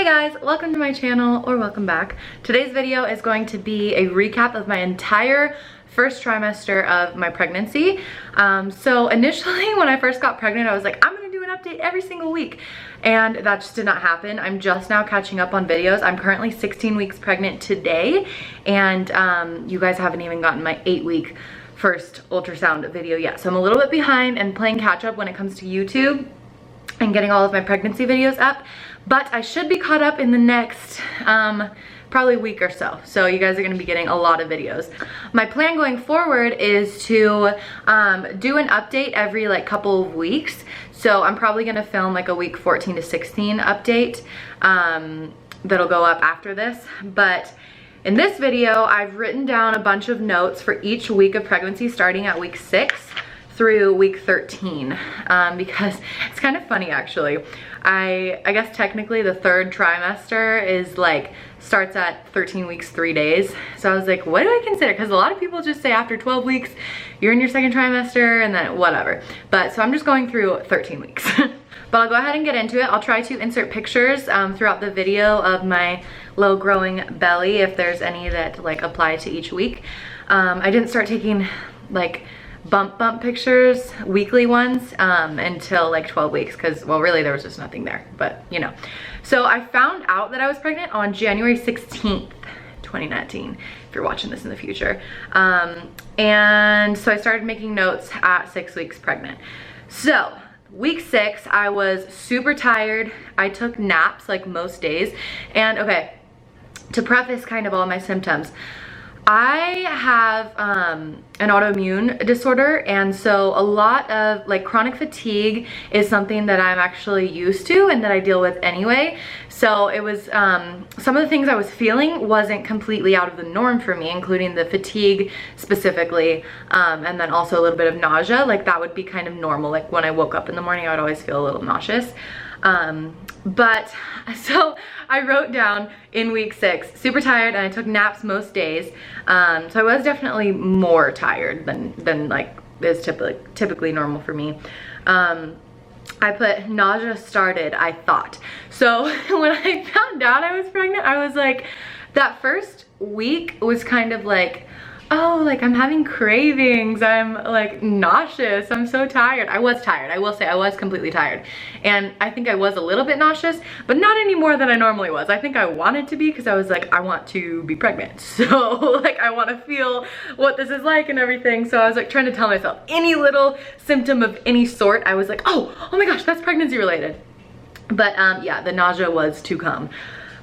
Hey guys, welcome to my channel, or welcome back. Today's video is going to be a recap of my entire first trimester of my pregnancy. So initially when I first got pregnant, I was like, I'm gonna do an update every single week. And that just did not happen. I'm just now catching up on videos. I'm currently 16 weeks pregnant today, and you guys haven't even gotten my 8-week first ultrasound video yet. So I'm a little bit behind and playing catch up when it comes to YouTube and getting all of my pregnancy videos up. But I should be caught up in the next probably week or so. So you guys are gonna be getting a lot of videos. My plan going forward is to do an update every like couple of weeks. So I'm probably gonna film like a week 14 to 16 update that'll go up after this. But in this video, I've written down a bunch of notes for each week of pregnancy starting at week 6 through week 13 because it's kind of funny actually. I guess technically the third trimester is like starts at 13 weeks 3 days. So I was like, what do I consider? Because a lot of people just say after 12 weeks you're in your second trimester and then whatever. But so I'm just going through 13 weeks. But I'll go ahead and get into it. I'll try to insert pictures throughout the video of my low growing belly if there's any that like apply to each week. I didn't start taking like bump pictures, weekly ones, until like 12 weeks because, well, really there was just nothing there, but you know. So I found out that I was pregnant on January 16th, 2019, if you're watching this in the future. And so I started making notes at 6 weeks pregnant. So week 6, I was super tired. I took naps like most days. And okay, to preface kind of all my symptoms, I have an autoimmune disorder, and so a lot of like chronic fatigue is something that I'm actually used to and that I deal with anyway. So it was some of the things I was feeling wasn't completely out of the norm for me, including the fatigue specifically, and then also a little bit of nausea. Like that would be kind of normal. Like when I woke up in the morning, I would always feel a little nauseous. But so I wrote down in week 6, super tired, and I took naps most days. So I was definitely more tired than like is typically normal for me. I put nausea started, I thought. So when I found out I was pregnant, I was like, that first week was kind of like, oh, like I'm having cravings, I'm like nauseous, I'm so tired. I was tired, I will say I was completely tired. And I think I was a little bit nauseous, but not any more than I normally was. I think I wanted to be because I was like, I want to be pregnant. So like I want to feel what this is like and everything. So I was like trying to tell myself any little symptom of any sort, I was like, oh my gosh, that's pregnancy related. But yeah, the nausea was to come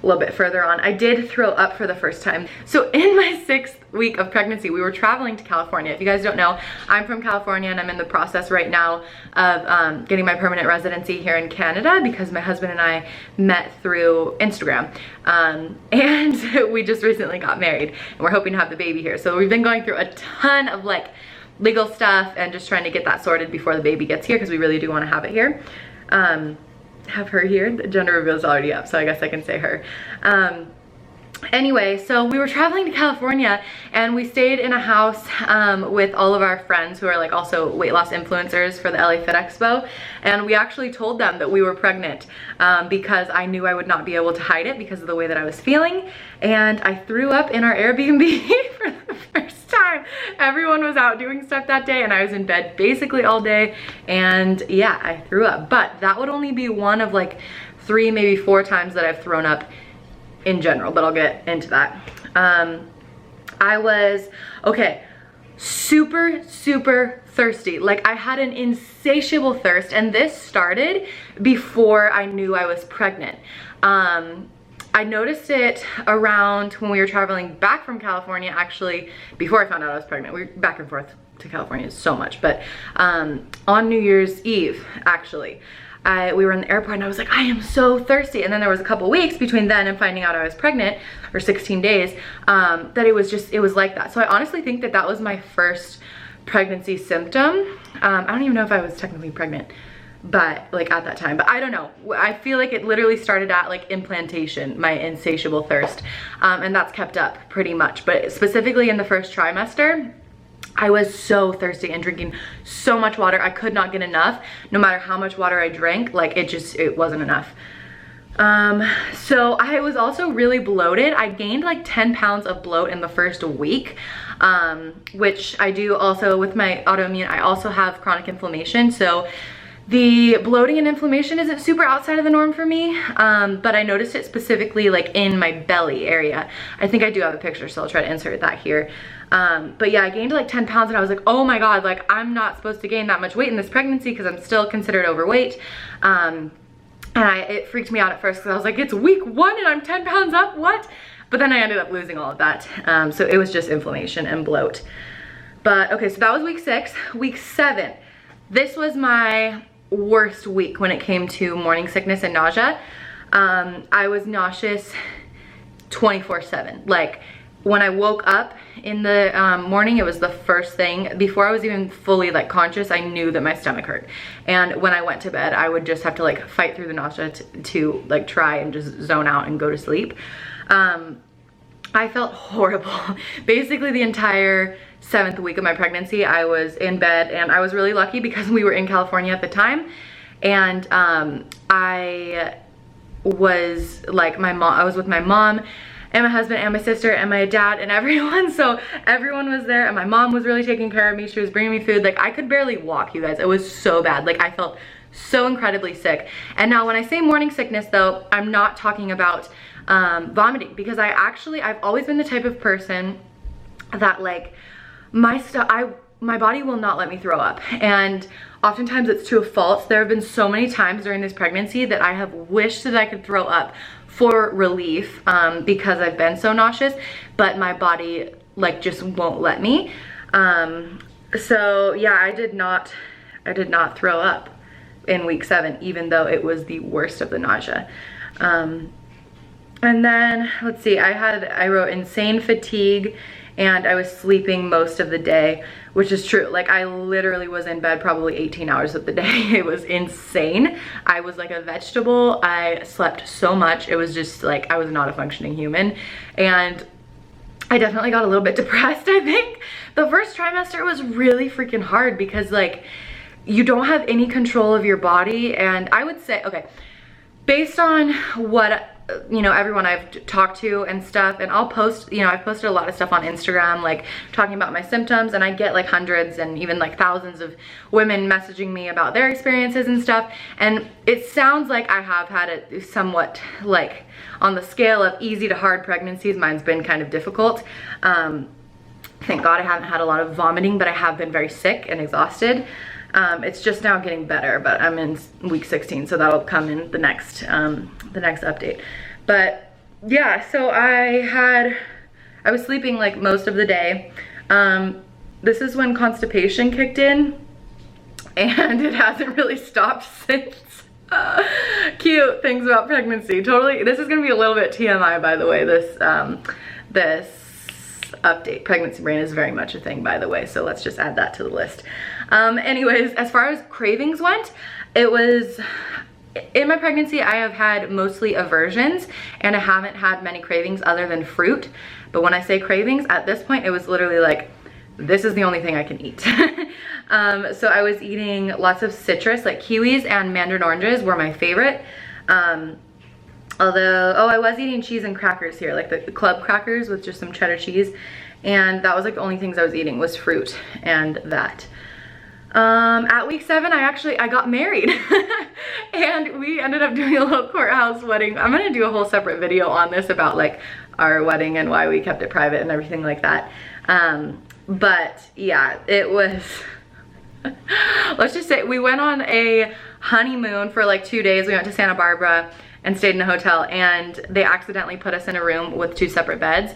a little bit further on. I did throw up for the first time. So in my 6th week of pregnancy, we were traveling to California. If you guys don't know, I'm from California and I'm in the process right now of getting my permanent residency here in Canada because my husband and I met through Instagram. And we just recently got married and we're hoping to have the baby here. So we've been going through a ton of like legal stuff and just trying to get that sorted before the baby gets here because we really do want to have it here. Have her here. The gender reveal is already up, so I guess I can say her. Anyway, so we were traveling to California and we stayed in a house with all of our friends who are like also weight loss influencers for the LA Fit Expo, and we actually told them that we were pregnant because I knew I would not be able to hide it because of the way that I was feeling, and I threw up in our Airbnb for the first time. Everyone was out doing stuff that day and I was in bed basically all day, and yeah, I threw up. But that would only be one of like 3, maybe 4 times that I've thrown up in general, but I'll get into that. I was, okay, super thirsty. Like I had an insatiable thirst, and this started before I knew I was pregnant. I noticed it around when we were traveling back from California, actually, before I found out I was pregnant. We were back and forth to California so much, but on New Year's Eve, actually, we were in the airport and I was like, I am so thirsty. And then there was a couple weeks between then and finding out I was pregnant, or 16 days, that it was like that. So I honestly think that that was my first pregnancy symptom. I don't even know if I was technically pregnant, but like at that time, but I don't know. I feel like it literally started at like implantation, my insatiable thirst, and that's kept up pretty much. But specifically in the first trimester, I was so thirsty and drinking so much water. I could not get enough. No matter how much water I drank, like it wasn't enough. So I was also really bloated. I gained like 10 pounds of bloat in the first week, which I do also with my autoimmune. I also have chronic inflammation. So the bloating and inflammation isn't super outside of the norm for me, but I noticed it specifically like in my belly area. I think I do have a picture, so I'll try to insert that here. But yeah, I gained like 10 pounds and I was like, oh my God, like I'm not supposed to gain that much weight in this pregnancy because I'm still considered overweight. And it freaked me out at first because I was like, it's week 1 and I'm 10 pounds up, what? But then I ended up losing all of that. So it was just inflammation and bloat. But okay, so that was week 6. Week 7, this was my worst week when it came to morning sickness and nausea. I was nauseous 24/7. Like when I woke up in the morning, it was the first thing. Before I was even fully like conscious, I knew that my stomach hurt. And when I went to bed, I would just have to like fight through the nausea to like try and just zone out and go to sleep. I felt horrible. Basically the entire 7th week of my pregnancy, I was in bed, and I was really lucky because we were in California at the time. And I was like I was with my mom and my husband and my sister and my dad and everyone. So everyone was there, and my mom was really taking care of me. She was bringing me food. Like I could barely walk, you guys. It was so bad. Like I felt so incredibly sick. And now when I say morning sickness though, I'm not talking about vomiting, because I've always been the type of person that like my body will not let me throw up. And oftentimes it's to a fault. There have been so many times during this pregnancy that I have wished that I could throw up for relief because I've been so nauseous, but my body like just won't let me. So yeah, I did not throw up in week 7, even though it was the worst of the nausea. And then let's see, I wrote insane fatigue, and I was sleeping most of the day, which is true. Like I literally was in bed probably 18 hours of the day. It was insane. I was like a vegetable. I slept so much. It was just like, I was not a functioning human. And I definitely got a little bit depressed, I think. The first trimester was really freaking hard because like, you don't have any control of your body. And I would say, okay, based on what, you know, everyone I've talked to and stuff, and I'll post, you know, I've posted a lot of stuff on Instagram, like talking about my symptoms, and I get like hundreds and even like thousands of women messaging me about their experiences and stuff. And it sounds like I have had it somewhat like on the scale of easy to hard pregnancies. Mine's been kind of difficult. Thank God I haven't had a lot of vomiting, but I have been very sick and exhausted. It's just now getting better, but I'm in week 16, so that'll come in the next update. But yeah, so I was sleeping like most of the day. This is when constipation kicked in, and it hasn't really stopped since. Cute things about pregnancy. Totally, this is gonna be a little bit TMI, by the way. This update. Pregnancy brain is very much a thing, by the way, so let's just add that to the list. Anyways, as far as cravings went, it was, in my pregnancy, I have had mostly aversions, and I haven't had many cravings other than fruit. But when I say cravings, at this point, it was literally like, this is the only thing I can eat. So I was eating lots of citrus, like kiwis and mandarin oranges were my favorite. Although, oh, I was eating cheese and crackers here, like the club crackers with just some cheddar cheese. And that was like the only things I was eating was fruit and that. At week 7, I got married. And we ended up doing a little courthouse wedding. I'm gonna do a whole separate video on this about like our wedding and why we kept it private and everything like that. But yeah, it was, let's just say we went on a honeymoon for like 2 days. We went to Santa Barbara and stayed in a hotel, and they accidentally put us in a room with 2 separate beds,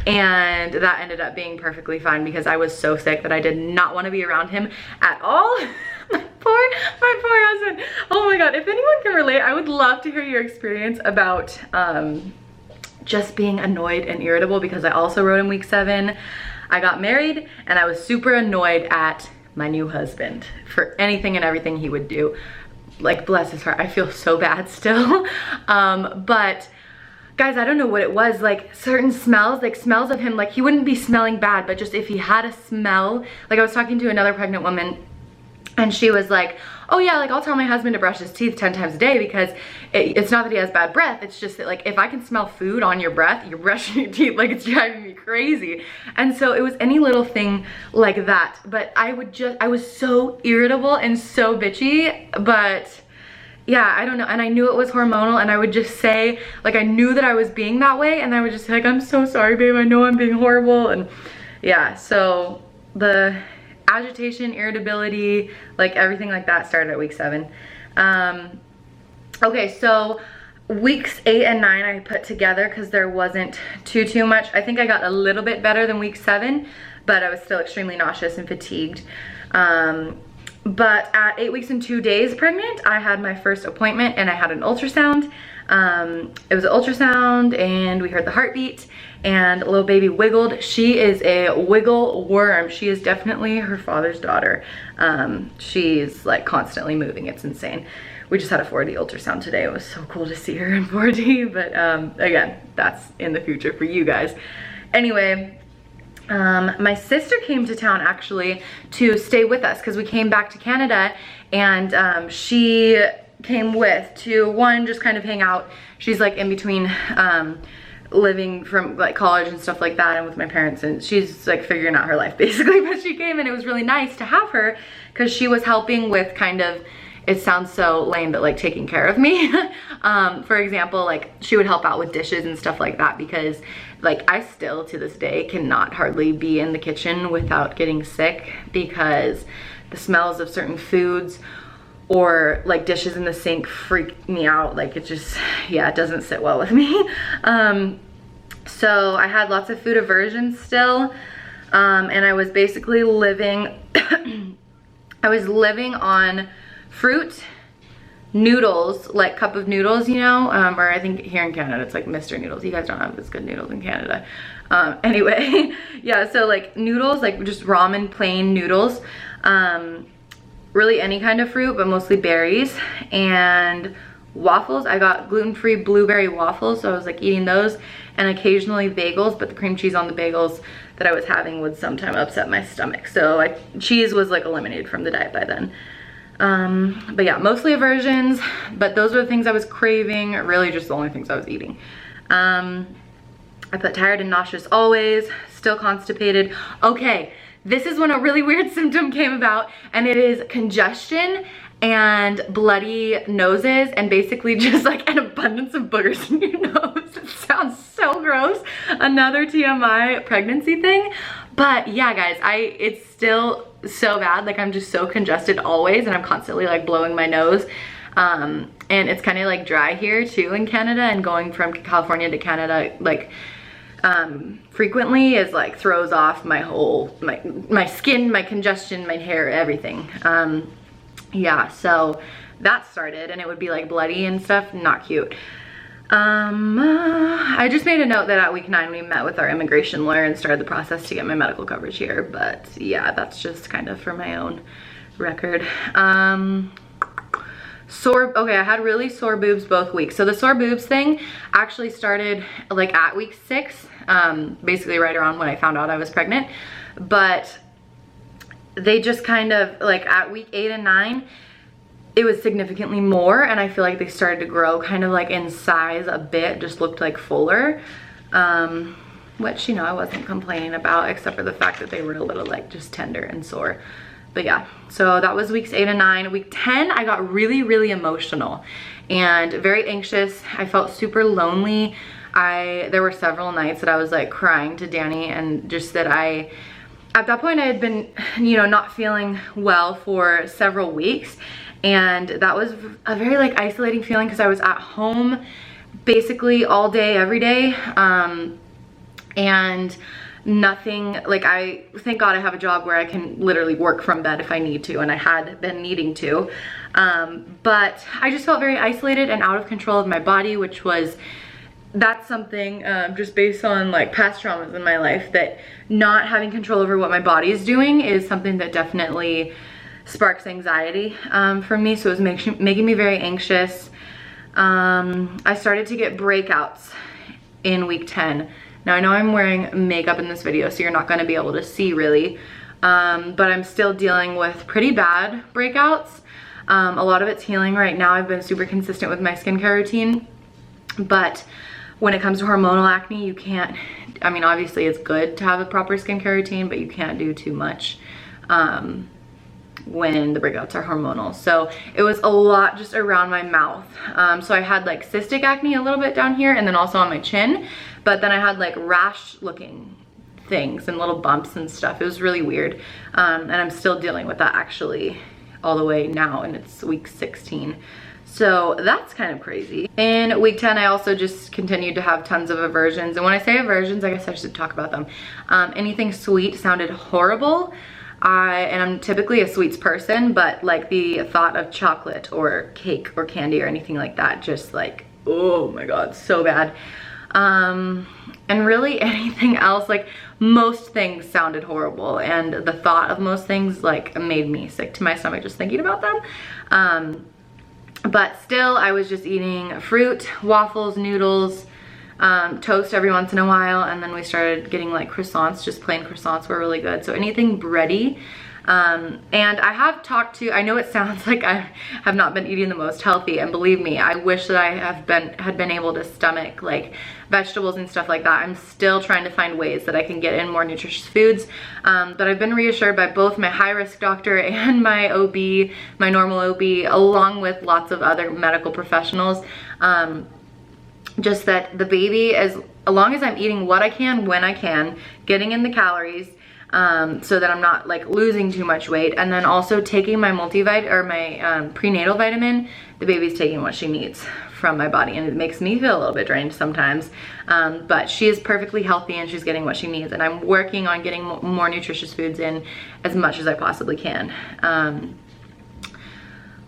and that ended up being perfectly fine because I was so sick that I did not want to be around him at all. my poor husband. Oh my God, if anyone can relate, I would love to hear your experience about just being annoyed and irritable, because I also wrote in week 7, I got married and I was super annoyed at my new husband for anything and everything he would do. Like, bless his heart, I feel so bad still. But guys, I don't know what it was, like certain smells, like smells of him, like he wouldn't be smelling bad, but just if he had a smell, like I was talking to another pregnant woman and she was like, oh yeah, like I'll tell my husband to brush his teeth 10 times a day because it's not that he has bad breath, it's just that like if I can smell food on your breath, you're brushing your teeth, like it's driving me crazy. And so it was any little thing like that, but I was so irritable and so bitchy, but yeah, I don't know, and I knew it was hormonal, and I would just say, like, I knew that I was being that way, and I would just say, like, I'm so sorry, babe, I know I'm being horrible, and yeah, so the agitation, irritability, like, everything like that started at week 7. Okay, so weeks 8 and 9 I put together because there wasn't too much. I think I got a little bit better than week 7, but I was still extremely nauseous and fatigued. But at 8 weeks and 2 days pregnant, I had my first appointment and I had an ultrasound. It was an ultrasound and we heard the heartbeat and little baby wiggled. She is a wiggle worm. She is definitely her father's daughter. She's like constantly moving. It's insane. We just had a 4D ultrasound today. It was so cool to see her in 4D, but again, that's in the future for you guys. Anyway, my sister came to town actually to stay with us because we came back to Canada, and she came with to one, just kind of hang out. She's like in between living from like college and stuff like that and with my parents, and she's like figuring out her life basically, but she came and it was really nice to have her because she was helping with kind of, it sounds so lame, but like taking care of me. For example, like she would help out with dishes and stuff like that because like I still to this day cannot hardly be in the kitchen without getting sick because the smells of certain foods or like dishes in the sink freak me out. Like it just, yeah, it doesn't sit well with me. So I had lots of food aversion still, and I was basically living, I was living on fruit, noodles, like cup of noodles, you know, or I think here in Canada it's like Mr. Noodles. You guys don't have as good noodles in Canada. Anyway, yeah, so like noodles, like just ramen plain noodles, really any kind of fruit, but mostly berries, and waffles. I got gluten-free blueberry waffles, so I was like eating those, and occasionally bagels, but the cream cheese on the bagels that I was having would sometimes upset my stomach. So cheese was like eliminated from the diet by then. But yeah, mostly aversions, but those were the things I was craving, really just the only things I was eating. I put tired and nauseous always, still constipated. Okay, this is when a really weird symptom came about, and it is congestion and bloody noses and basically just like an abundance of boogers in your nose. It sounds so gross. Another TMI pregnancy thing. But yeah, guys, it's still so bad. Like I'm just so congested always, and I'm constantly like blowing my nose. And it's kind of like dry here too in Canada, and going from California to Canada like frequently is like throws off my whole, my skin, my congestion, my hair, everything. Yeah, so that started, and it would be like bloody and stuff, not cute. I just made a note that at week 9 we met with our immigration lawyer and started the process to get my medical coverage here, but yeah, that's just kind of for my own record. Okay, I had really sore boobs both weeks. So the sore boobs thing actually started like at week 6, basically right around when I found out I was pregnant, but they just kind of like at week 8 and 9, it was significantly more, and I feel like they started to grow kind of like in size a bit, just looked like fuller, which, you know, I wasn't complaining about except for the fact that they were a little like just tender and sore. But yeah, so that was weeks 8 and 9. Week 10, I got really emotional and very anxious. I felt super lonely. There were several nights that I was like crying to Danny, and just that at that point I had been, you know, not feeling well for several weeks, and that was a very like isolating feeling because I was at home basically all day, every day, and nothing, like thank God I have a job where I can literally work from bed if I need to, and I had been needing to, but I just felt very isolated and out of control of my body, which was, that's something just based on like past traumas in my life, that not having control over what my body is doing is something that definitely sparks anxiety for me. So it was making me very anxious. I started to get breakouts in week 10. Now I know I'm wearing makeup in this video, so you're not going to be able to see really, but I'm still dealing with pretty bad breakouts. A lot of it's healing right now. I've been super consistent with my skincare routine, but when it comes to hormonal acne, you can't, I mean, obviously it's good to have a proper skincare routine, but you can't do too much when the breakouts are hormonal. So it was a lot just around my mouth. So I had like cystic acne a little bit down here and then also on my chin, but then I had like rash looking things and little bumps and stuff. It was really weird. And I'm still dealing with that actually all the way now, and it's week 16. So that's kind of crazy. In week 10, I also just continued to have tons of aversions. And when I say aversions, I guess I should talk about them. Anything sweet sounded horrible. And I'm typically a sweets person, but like the thought of chocolate or cake or candy or anything like that, just like, oh my God, so bad. And really anything else, like most things sounded horrible. And the thought of most things like made me sick to my stomach just thinking about them. But still, I was just eating fruit, waffles, noodles, toast every once in a while, and then we started getting like croissants. Just plain croissants were really good. So anything bready. And I have talked to, I know it sounds like I have not been eating the most healthy, and believe me, I wish that I had been able to stomach like vegetables and stuff like that. I'm still trying to find ways that I can get in more nutritious foods. But I've been reassured by both my high-risk doctor and my OB, my normal OB, along with lots of other medical professionals, just that the baby, as long as I'm eating what I can, when I can, getting in the calories, so that I'm not like losing too much weight, and then also taking my multivitamin or my prenatal vitamin, the baby's taking what she needs from my body, and it makes me feel a little bit drained sometimes, but she is perfectly healthy and she's getting what she needs, and I'm working on getting more nutritious foods in as much as I possibly can.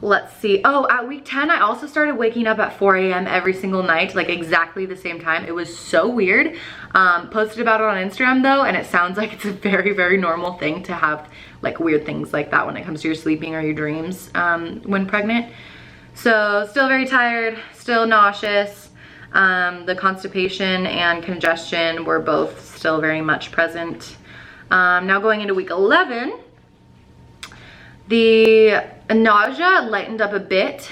Let's see. Oh, at week 10, I also started waking up at 4 a.m. every single night, like exactly the same time. It was so weird. Posted about it on Instagram though, and it sounds like it's a very, very normal thing to have like weird things like that when it comes to your sleeping or your dreams when pregnant. So still very tired, still nauseous. The constipation and congestion were both still very much present. Now going into week 11, the nausea lightened up a bit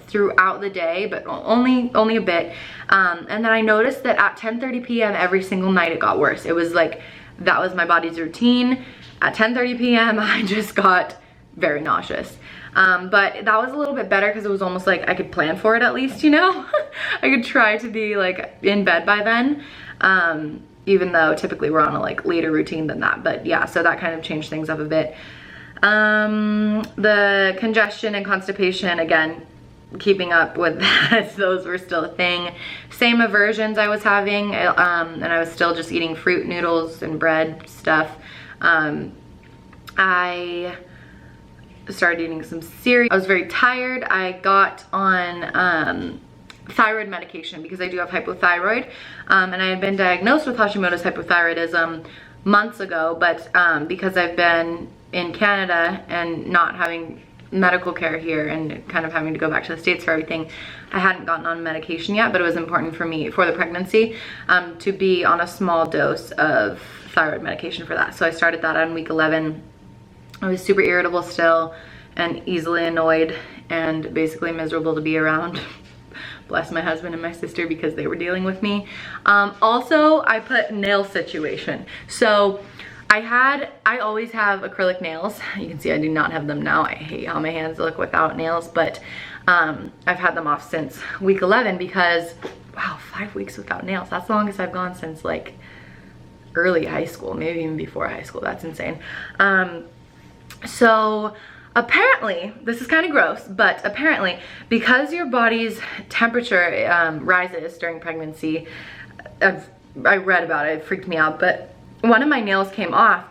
throughout the day, but only a bit. And then I noticed that at 10:30 p.m. every single night it got worse. It was like, that was my body's routine. At 10:30 p.m. I just got very nauseous. But that was a little bit better because it was almost like I could plan for it at least, you know? I could try to be like in bed by then. Even though typically we're on a like later routine than that. But yeah, so that kind of changed things up a bit. The congestion and constipation, again, keeping up with that, those were still a thing. Same aversions I was having, and I was still just eating fruit, noodles, and bread stuff. I started eating some cereal. I was very tired. I got on thyroid medication because I do have hypothyroid, and I had been diagnosed with Hashimoto's hypothyroidism months ago, but because I've been in Canada and not having medical care here and kind of having to go back to the States for everything, I hadn't gotten on medication yet, but it was important for me for the pregnancy to be on a small dose of thyroid medication for that. So I started that on week 11. I was super irritable still and easily annoyed and basically miserable to be around. Bless my husband and my sister because they were dealing with me. Also, I put nail situation. So I always have acrylic nails. You can see I do not have them now. I hate how my hands look without nails, but I've had them off since week 11 because, wow, 5 weeks without nails. That's the longest I've gone since like early high school, maybe even before high school. That's insane. So apparently, this is kind of gross, but apparently because your body's temperature rises during pregnancy, I read about it, it freaked me out, but one of my nails came off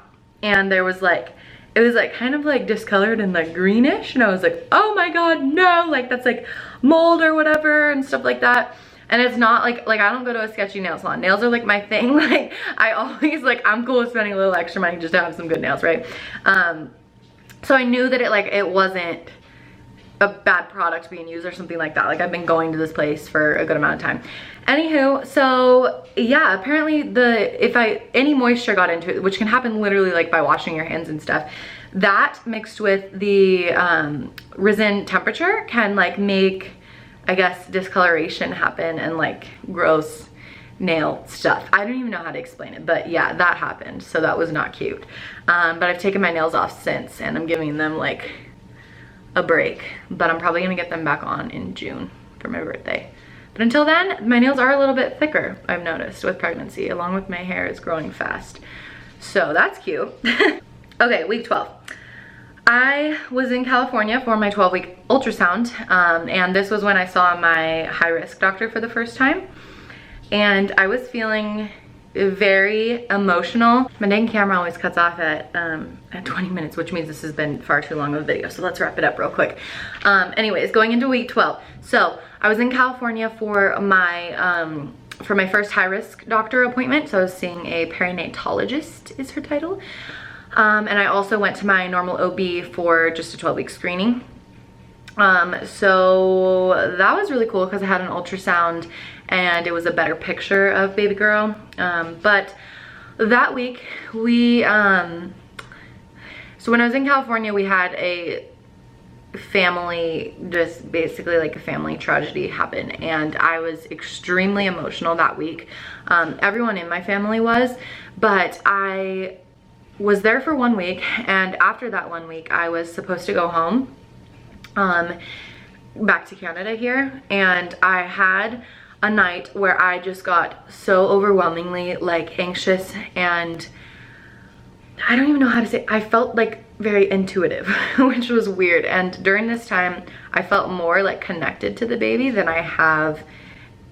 and there was like, it was like kind of like discolored and like greenish, and I was like, oh my God, no, like that's like mold or whatever and stuff like that. And it's not like I don't go to a sketchy nail salon. Nails are like my thing. Like I always like, I'm cool with spending a little extra money just to have some good nails, right? So I knew that it wasn't a bad product being used or something like that. Like I've been going to this place for a good amount of time. Anywho, so yeah, apparently if any moisture got into it, which can happen literally like by washing your hands and stuff, that mixed with the risen temperature can like make, I guess, discoloration happen and like gross nail stuff. I don't even know how to explain it, but yeah, that happened. So that was not cute. But I've taken my nails off since, and I'm giving them like a break, but I'm probably gonna get them back on in June for my birthday. But until then, my nails are a little bit thicker, I've noticed, with pregnancy, along with my hair is growing fast. So that's cute. Okay, week 12. I was in California for my 12-week ultrasound, and this was when I saw my high-risk doctor for the first time. And I was feeling very emotional. My dang camera always cuts off at 20 minutes, which means this has been far too long of a video. So let's wrap it up real quick. Anyways, going into week 12. So I was in California for my first high-risk doctor appointment. So I was seeing a perinatologist is her title. And I also went to my normal OB for just a 12-week screening. So that was really cool because I had an ultrasound and it was a better picture of baby girl. But that week we, so when I was in California, we had a family, just basically like a family tragedy happen, and I was extremely emotional that week. Everyone in my family was, but I was there for 1 week, and after that 1 week I was supposed to go home back to Canada here, and I had a night where I just got so overwhelmingly like anxious, and I don't even know how to say, I felt like very intuitive, which was weird. And during this time I felt more like connected to the baby than I have,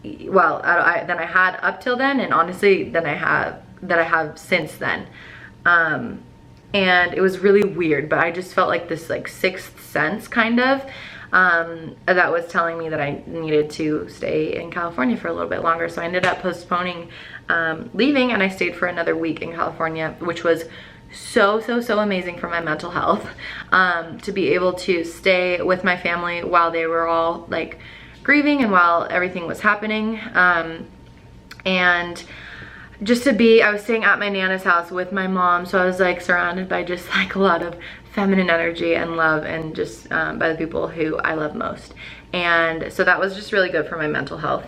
well, than I had up till then, and honestly than I have since then. And it was really weird, but I just felt like this like sixth sense kind of that was telling me that I needed to stay in California for a little bit longer. So I ended up postponing leaving, and I stayed for another week in California, which was so amazing for my mental health, to be able to stay with my family while they were all like grieving and while everything was happening. And just to be, I was staying at my Nana's house with my mom, so I was like surrounded by just like a lot of feminine energy and love, and just by the people who I love most. And so that was just really good for my mental health.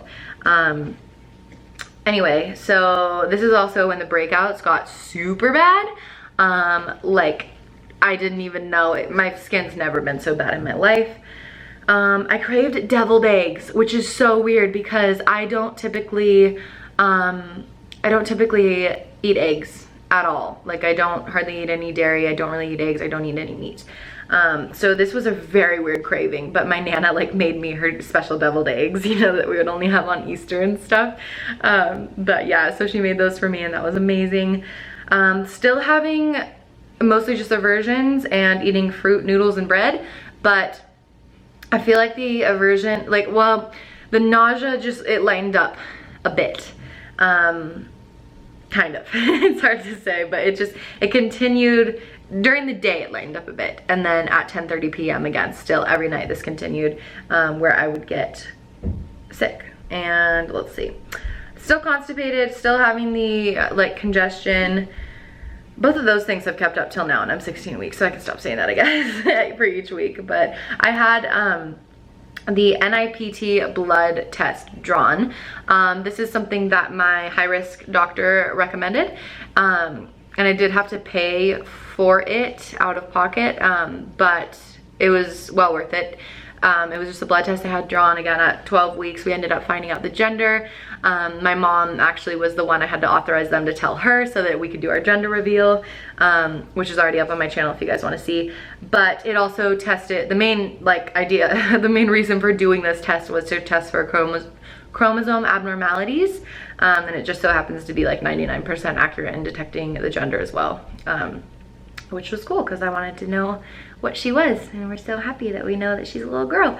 Anyway, so this is also when the breakouts got super bad. Like I didn't even know it. My skin's never been so bad in my life. I craved deviled eggs, which is so weird because I don't typically eat eggs at all. Like I don't hardly eat any dairy. I don't really eat eggs. I don't eat any meat. So this was a very weird craving, but my Nana like made me her special deviled eggs, you know, that we would only have on Easter and stuff. But yeah, so she made those for me, and that was amazing. Still having mostly just aversions and eating fruit, noodles, and bread, but I feel like the aversion, like, well, the nausea just, it lightened up a bit. Kind of. It's hard to say, but it continued during the day. It lightened up a bit, and then at 10:30 p.m. again, still every night this continued, where I would get sick. And let's see, still constipated, still having the like congestion. Both of those things have kept up till now, and I'm 16 weeks, so I can stop saying that, I guess, for each week. But I had the NIPT blood test drawn. This is something that my high-risk doctor recommended, and I did have to pay for it out of pocket, but it was well worth it. It was just a blood test I had drawn again at 12 weeks. We ended up finding out the gender. My mom actually was the one I had to authorize them to tell her so that we could do our gender reveal, which is already up on my channel if you guys want to see. But it also tested, the main like idea, the main reason for doing this test was to test for chromosome abnormalities, and it just so happens to be like 99% accurate in detecting the gender as well, which was cool because I wanted to know what she was, and we're so happy that we know that she's a little girl.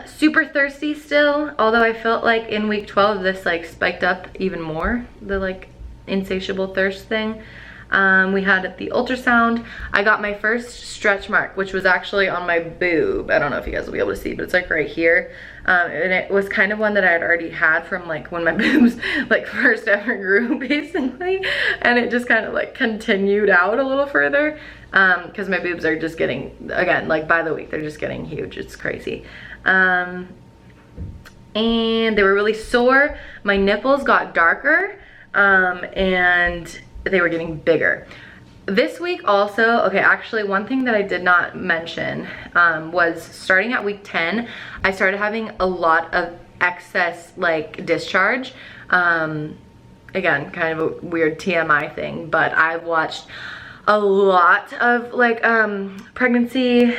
Super thirsty still, although I felt like in week 12 this like spiked up even more, the like insatiable thirst thing. We had the ultrasound. I got my first stretch mark, which was actually on my boob. I don't know if you guys will be able to see, but it's like right here. And it was kind of one that I had already had from like when my boobs like first ever grew, basically. And it just kind of like continued out a little further, because my boobs are just getting, again, like by the week, they're just getting huge. It's crazy. And they were really sore. My nipples got darker, and they were getting bigger. This week also, okay, actually one thing that I did not mention was starting at week 10, I started having a lot of excess like discharge. Again, kind of a weird TMI thing, but I've watched a lot of like pregnancy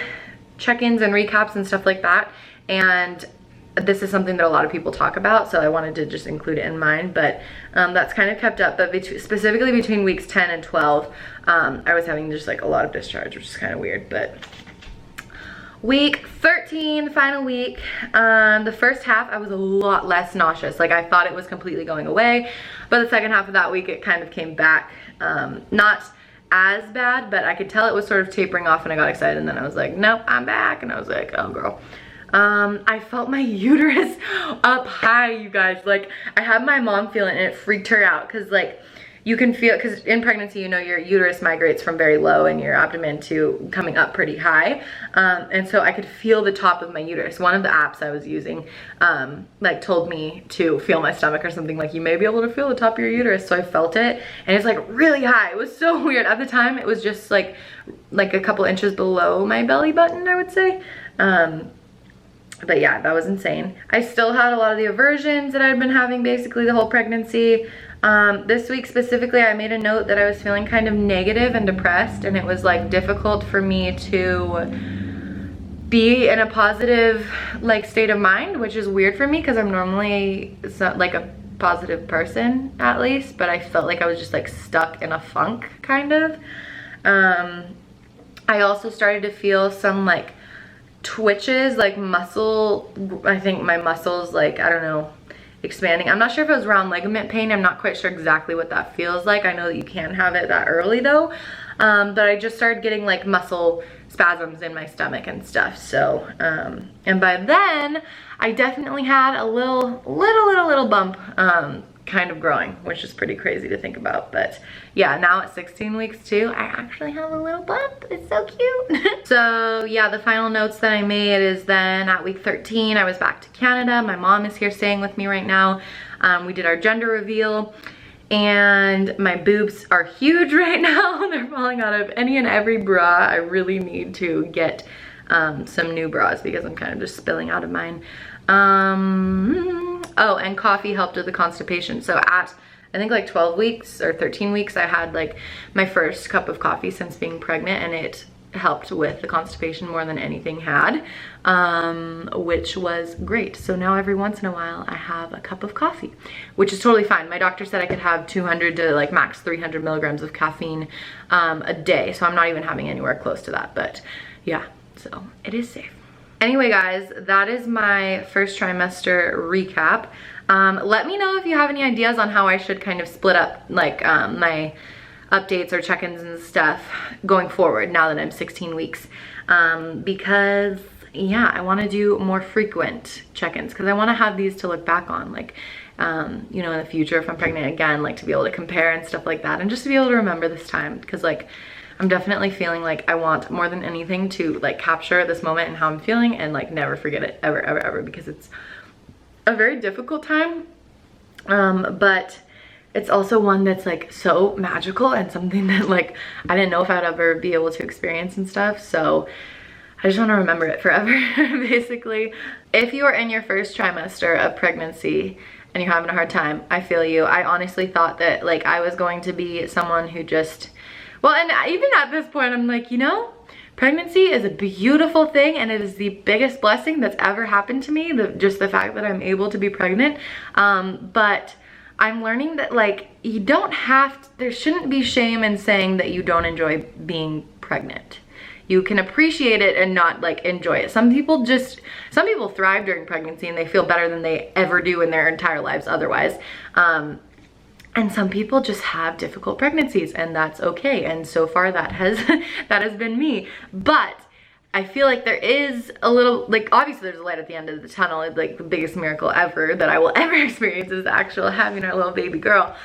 check-ins and recaps and stuff like that, and this is something that a lot of people talk about, so I wanted to just include it in mine, but that's kind of kept up. But specifically between weeks 10 and 12, I was having just like a lot of discharge, which is kind of weird. But week 13, the final week, the first half I was a lot less nauseous. Like I thought it was completely going away, but the second half of that week it kind of came back. Not as bad, but I could tell it was sort of tapering off, and I got excited, and then I was like, nope, I'm back. And I was like, oh girl. I felt my uterus up high, you guys. Like I had my mom feel it, and it freaked her out, because like you can feel, because in pregnancy, you know, your uterus migrates from very low in your abdomen to coming up pretty high, and so I could feel the top of my uterus. One of the apps I was using like told me to feel my stomach or something, like you may be able to feel the top of your uterus. So I felt it, and it's like really high. It was so weird. At the time it was just like a couple inches below my belly button, I would say. But yeah, that was insane. I still had a lot of the aversions that I'd been having basically the whole pregnancy. This week specifically, I made a note that I was feeling kind of negative and depressed, and it was like difficult for me to be in a positive like state of mind, which is weird for me because I'm normally like a positive person at least, but I felt like I was just like stuck in a funk kind of. I also started to feel some like twitches, like muscle, I think my muscles, like, I don't know, expanding. I'm not sure if it was around ligament pain. I'm not quite sure exactly what that feels like. I know that you can have it that early though. But I just started getting like muscle spasms in my stomach and stuff. So, and by then I definitely had a little bump, kind of growing, which is pretty crazy to think about. But yeah, now at 16 weeks too, I actually have a little bump. It's so cute. So yeah, the final notes that I made is then at week 13, I was back to Canada. My mom is here staying with me right now. We did our gender reveal, and my boobs are huge right now. They're falling out of any and every bra. I really need to get some new bras because I'm kind of just spilling out of mine. Oh, and coffee helped with the constipation. So at, I think like 12 weeks or 13 weeks, I had like my first cup of coffee since being pregnant, and it helped with the constipation more than anything had, which was great. So now every once in a while I have a cup of coffee, which is totally fine. My doctor said I could have 200 to like max 300 milligrams of caffeine a day. So I'm not even having anywhere close to that, but yeah, so it is safe. Anyway guys, that is my first trimester recap. Let me know if you have any ideas on how I should kind of split up like my updates or check-ins and stuff going forward now that I'm 16 weeks. Because yeah, I want to do more frequent check-ins because I want to have these to look back on, like you know, in the future if I'm pregnant again, like to be able to compare and stuff like that, and just to be able to remember this time, because like I'm definitely feeling like I want more than anything to like capture this moment and how I'm feeling and like never forget it ever, ever, ever, because it's a very difficult time. But it's also one that's like so magical and something that like I didn't know if I'd ever be able to experience and stuff. So I just want to remember it forever, basically. If you are in your first trimester of pregnancy and you're having a hard time, I feel you. I honestly thought that like I was going to be someone who just, well, and even at this point, I'm like, you know, pregnancy is a beautiful thing, and it is the biggest blessing that's ever happened to me, just the fact that I'm able to be pregnant. But I'm learning that like you don't have to, there shouldn't be shame in saying that you don't enjoy being pregnant. You can appreciate it and not like enjoy it. Some people thrive during pregnancy and they feel better than they ever do in their entire lives otherwise. And some people just have difficult pregnancies, and that's okay. And so far that has been me. But I feel like there is a little, like, obviously there's a light at the end of the tunnel. It's like the biggest miracle ever that I will ever experience is the actual having our little baby girl,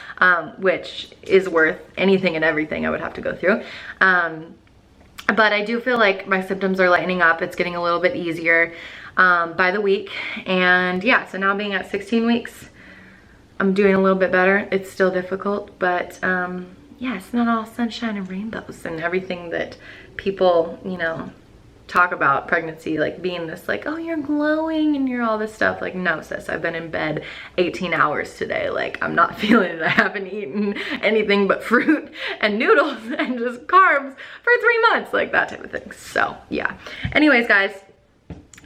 which is worth anything and everything I would have to go through. But I do feel like my symptoms are lightening up. It's getting a little bit easier by the week. And yeah, so now being at 16 weeks, I'm doing a little bit better. It's still difficult, but yeah, it's not all sunshine and rainbows and everything that people, you know, talk about pregnancy, like being this like, oh, you're glowing and you're all this stuff. Like, no, sis, I've been in bed 18 hours today. Like, I'm not feeling it. I haven't eaten anything but fruit and noodles and just carbs for 3 months, like that type of thing. So yeah, anyways, guys,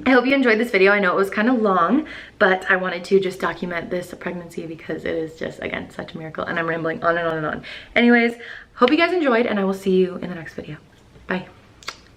I hope you enjoyed this video. I know it was kind of long, but I wanted to just document this pregnancy because it is just, again, such a miracle, and I'm rambling on and on and on. Anyways, hope you guys enjoyed, and I will see you in the next video. Bye.